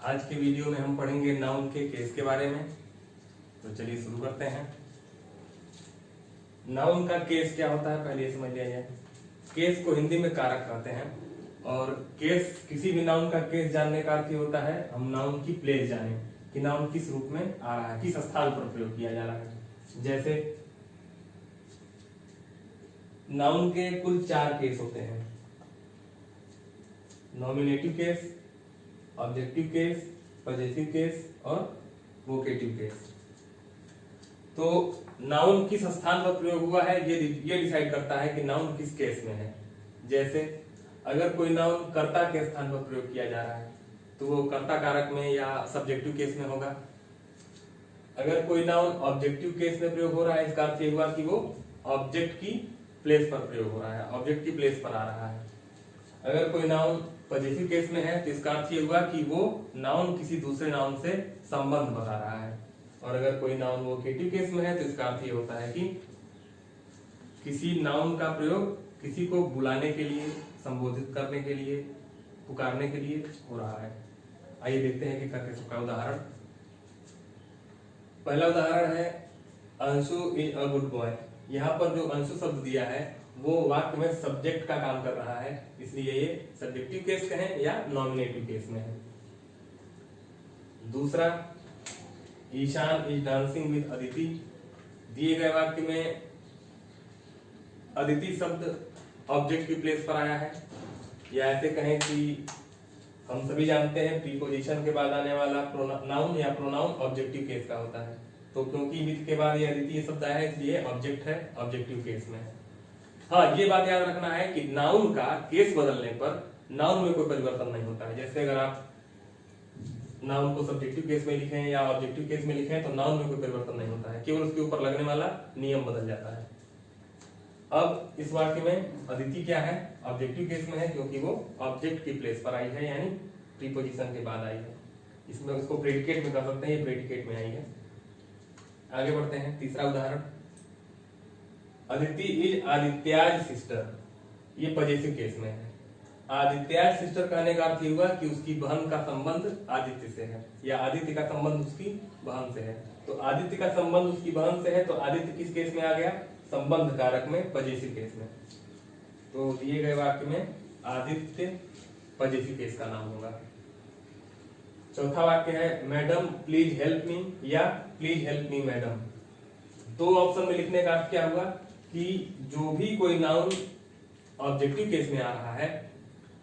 आज के वीडियो में हम पढ़ेंगे नाउन के केस के बारे में। तो चलिए शुरू करते हैं। नाउन का केस क्या होता है पहले ये समझ लिया जाए। केस को हिंदी में कारक कहते हैं और केस किसी भी नाउन का केस जानने का अर्थ होता है हम नाउन की प्लेस जाने कि नाउन किस रूप में आ रहा है, किस स्थान पर प्रयोग किया जा रहा है। जैसे नाउन के कुल 4 केस होते हैं, nominative case, objective case, possessive case और वोकेटिव केस। तो नाउन किस स्थान पर प्रयोग हुआ है ये डिसाइड करता है कि नाउन किस केस में है। जैसे अगर कोई नाउन कर्ता के स्थान पर प्रयोग किया जा रहा है तो वो कर्ता कारक में या सब्जेक्टिव केस में होगा। अगर कोई नाउन ऑब्जेक्टिव केस में प्रयोग हो रहा है इसका अर्थ ये हुआ कि वो ऑब्जेक्ट की प्लेस पर प्रयोग हो रहा है, ऑब्जेक्ट की प्लेस पर आ रहा है। अगर कोई नाउन पजेसिव केस में है तो इसका अर्थ ये हुआ कि वो नाउन किसी दूसरे नाउन से संबंध बता रहा है। और अगर कोई नाउन वोकेटिव केस में है तो इसका अर्थ ये होता है कि किसी नाउन का प्रयोग किसी को बुलाने के लिए, संबोधित करने के लिए, पुकारने के लिए हो रहा है। आइए देखते हैं कि करके सबका उदाहरण। पहला उदाहरण है Anshu is a good boy. यहाँ पर जो अंशु शब्द दिया है वो वाक्य में सब्जेक्ट का काम कर रहा है, इसलिए ये सब्जेक्टिव केस कहें या नॉमिनेटिव केस में है। दूसरा, Ishan is dancing with Aditi. दिए गए वाक्य में अदिति शब्द ऑब्जेक्ट की प्लेस पर आया है, या ऐसे कहें कि हम सभी जानते हैं प्रीपोजिशन के बाद आने वाला नाउन या प्रोनाउन ऑब्जेक्टिव केस का होता है। तो क्योंकि विद के बाद ये अदिति शब्द आया है इसलिए ऑब्जेक्ट है, ऑब्जेक्टिव केस में है। हाँ, ये बात याद रखना है कि नाउन का केस बदलने पर नाउन में कोई परिवर्तन नहीं होता है। जैसे अगर आप नाउन को सब्जेक्टिव केस में लिखें या ऑब्जेक्टिव केस में लिखें तो नाउन में कोई परिवर्तन नहीं होता है, केवल उसके ऊपर लगने वाला नियम बदल जाता है। अब इस वाक्य में अदिति क्या है, ऑब्जेक्टिव केस में है क्योंकि वो ऑब्जेक्ट की प्लेस पर आई है, यानी प्रीपोजिशन के बाद आई है। इसमें उसको प्रेडिकेट में कर सकते हैं, ये प्रेडिकेट में आई है। आगे बढ़ते हैं। तीसरा उदाहरण, अदिति इज आदित्याज सिस्टर। ये पजेसिव केस में है। आदित्याज सिस्टर कहने का अर्थ हुआ कि उसकी बहन का संबंध आदित्य से है या आदित्य का संबंध उसकी बहन से है। तो आदित्य का संबंध उसकी बहन से है तो आदित्य किस केस में आ गया, संबंध कारक में, पजेसिव केस में। तो दिए गए वाक्य में आदित्य पजेसिव केस का नाम होगा। चौथा वाक्य है मैडम प्लीज हेल्प मी या प्लीज हेल्प मी मैडम। दो ऑप्शन में लिखने का अर्थ क्या हुआ कि जो भी कोई नाउन ऑब्जेक्टिव केस में आ रहा है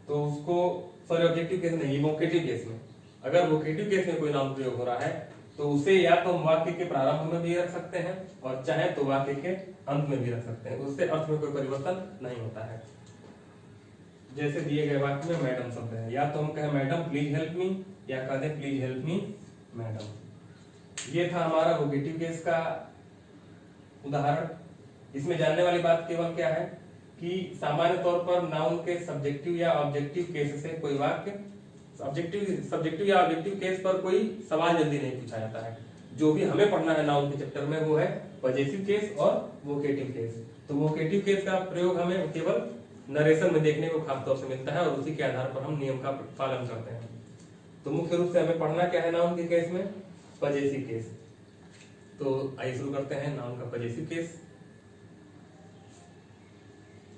तो उसको, सॉरी ऑब्जेक्टिव केस नहीं, वोकेटिव केस में, अगर वोकेटिव केस में कोई नाउन प्रयोग हो रहा है तो उसे या तो हम वाक्य के प्रारंभ में भी रख सकते हैं और चाहे तो वाक्य के अंत में भी रख सकते हैं, उससे अर्थ में कोई परिवर्तन नहीं होता है। जैसे दिए गए वाक्य में मैडम शब्द है, या तो हम कहें मैडम प्लीज हेल्प मी या कह दें प्लीज हेल्प मी मैडम। ये था हमारा वोकेटिव केस का उदाहरण। इसमें जानने वाली बात केवल क्या है कि सामान्य तौर पर नाउन के सब्जेक्टिव या ऑब्जेक्टिव केस से कोई वाक्य, सब्जेक्टिव या ऑब्जेक्टिव केस पर कोई सवाल जल्दी नहीं पूछा जाता है। जो भी हमें पढ़ना है नाउन के चैप्टर में वो है पजेसिव केस और वोकेटिव केस। तो वोकेटिव केस का प्रयोग हमें केवल नरेशन में देखने को खासतौर से मिलता है और उसी के आधार पर हम नियम का पालन करते हैं। तो मुख्य रूप से हमें पढ़ना क्या है नाउन के केस में, पजेसिव केस। तो आइए शुरू करते हैं नाउन का पजेसिव केस।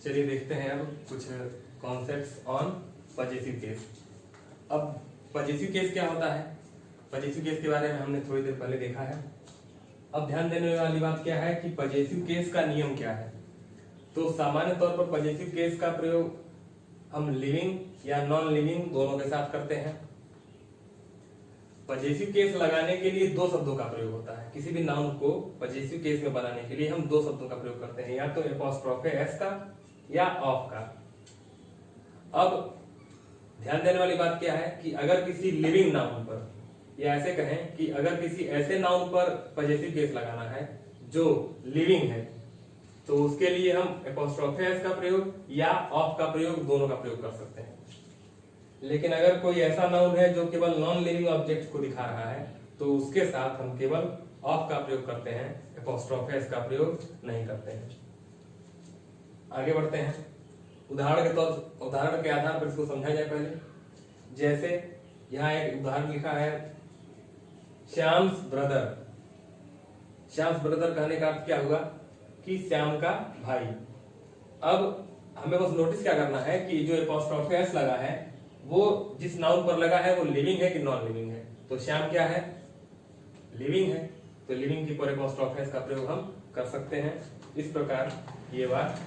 चलिए देखते हैं अब कुछ कॉन्सेप्ट्स ऑन पजेसिव केस। अब पजेसिव केस क्या होता है, पजेसिव केस के बारे में हमने थोड़ी देर पहले देखा है। अब ध्यान देने वाली बात क्या है कि पजेसिव केस का नियम क्या है। तो सामान्य तौर पर पजेसिव केस का प्रयोग हम लिविंग या नॉन लिविंग दोनों के साथ करते हैं। पजेसिव केस लगाने के लिए 2 शब्दों का प्रयोग होता है। किसी भी नाउन को पजेसिव केस में बनाने के लिए हम 2 शब्दों का प्रयोग करते हैं, या तो एपोस्ट्रोफे एस का या ऑफ का। अब ध्यान देने वाली बात क्या है कि अगर किसी लिविंग नाउन पर, या ऐसे कहें कि अगर किसी ऐसे नाउन पर पजेसिव केस लगाना है जो लिविंग है तो उसके लिए हम एपोस्ट्रोफे एस का प्रयोग या ऑफ का प्रयोग, दोनों का प्रयोग कर सकते हैं। लेकिन अगर कोई ऐसा नाउन है जो केवल नॉन लिविंग ऑब्जेक्ट को दिखा रहा है तो उसके साथ हम केवल ऑफ का प्रयोग करते हैं, एपोस्ट्रोफे एस का प्रयोग नहीं करते हैं। आगे बढ़ते हैं। उदाहरण के आधार पर इसको समझा जाए पहले। जैसे यहाँ एक उदाहरण लिखा है श्याम्स ब्रदर। श्याम्स ब्रदर कहने का अर्थ क्या हुआ कि श्याम का भाई। अब हमें बस नोटिस क्या करना है कि जो एपोस्ट्रोफी एस लगा है वो जिस नाउन पर लगा है वो लिविंग है कि नॉन लिविंग है। तो श्याम क्या है, लिविंग है, तो लिविंग की पर एपोस्ट्रोफी एस का प्रयोग हम कर सकते हैं। इस प्रकार ये बात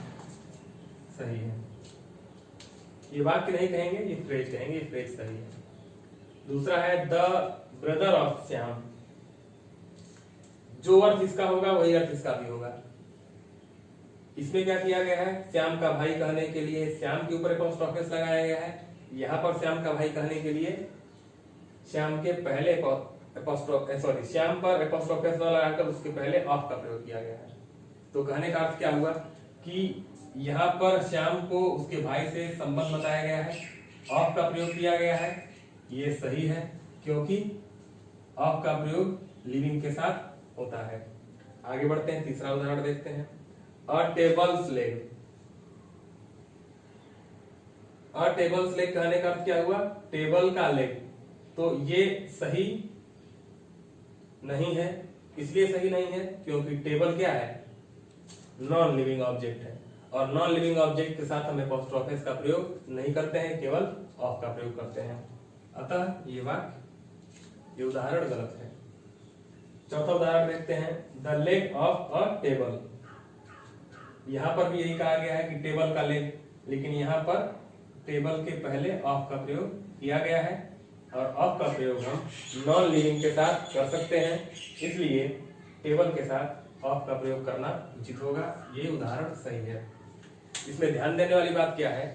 सही है। ये वाक्य नहीं कहेंगे, ये फ्रेज कहेंगे, ये फ्रेज सही है। दूसरा है द ब्रदर ऑफ श्याम। जो अर्थ इसका होगा वही अर्थ इसका भी होगा। इसमें क्या किया गया है, श्याम का भाई कहने के लिए श्याम के ऊपर एपोस्ट्रोफी एस लगाया गया है। यहाँ पर श्याम का भाई कहने के लिए श्याम के पहले श्याम पर एपोस्ट्रोफी एस लगाकर उसके पहले ऑफ का प्रयोग किया गया है। तो कहने का अर्थ क्या हुआ कि यहाँ पर श्याम को उसके भाई से संबंध बताया गया है, ऑफ का प्रयोग किया गया है। ये सही है क्योंकि ऑफ का प्रयोग लिविंग के साथ होता है। आगे बढ़ते हैं, तीसरा उदाहरण देखते हैं। अ टेबल स्लेव। अ टेबल स्लेव कहने का अर्थ क्या हुआ, टेबल का लेग। तो ये सही नहीं है। इसलिए सही नहीं है क्योंकि टेबल क्या है, नॉन लिविंग ऑब्जेक्ट है, और नॉन लिविंग ऑब्जेक्ट के साथ हम एपोस्ट्रोफी एस का प्रयोग नहीं करते हैं, केवल ऑफ का प्रयोग करते हैं। अतः ये उदाहरण गलत है। चौथा उदाहरण देखते हैं, the leg of a table. यहां पर भी यही कहा गया है कि टेबल का लेग, लेकिन यहाँ पर टेबल के पहले ऑफ का प्रयोग किया गया है, और ऑफ का प्रयोग हम नॉन लिविंग के साथ कर सकते हैं, इसलिए टेबल के साथ ऑफ का प्रयोग करना उचित होगा। ये उदाहरण सही है। इसमें ध्यान देने वाली बात क्या है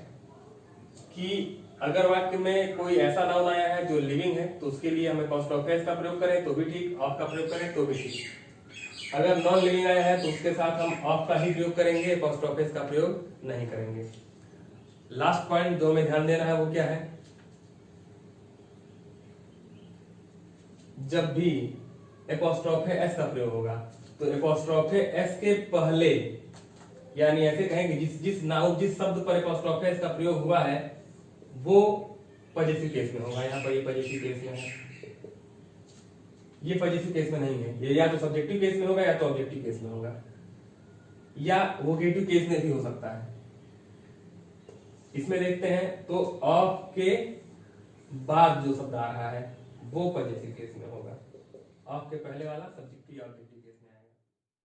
कि अगर वाक्य में कोई ऐसा नाउन आया है जो लिविंग है तो उसके लिए हम एपोस्ट्रोफी एस का प्रयोग करें तो भी ठीक, ऑफ का प्रयोग करें तो भी ठीक। अगर नॉन लिविंग आया है तो उसके साथ हम ऑफ का ही प्रयोग करेंगे, एपोस्ट्रोफी एस का प्रयोग नहीं करेंगे। लास्ट पॉइंट जो हमें ध्यान देना है वो क्या है, जब भी एपोस्ट्रोफी एस का प्रयोग होगा तो एपोस्ट्रोफी एस के पहले, यानी ऐसे कहेंगे जिस शब्द पर एपोस्ट्रोफी एस का प्रयोग हुआ है वो पॉजिटिव केस में होगा। यहाँ पर ये पॉजिटिव केस में है, ये पॉजिटिव केस में नहीं है। ये या तो सब्जेक्टिव केस में होगा या तो ऑब्जेक्टिव केस में होगा, या वोकेटिव केस में भी हो सकता है। इसमें देखते हैं तो ऑफ के बाद जो शब्द आ रहा है वो पॉजिटिव केस में होगा, ऑफ के पहले वाला सब्जेक्टिव ऑब्जेक्टिव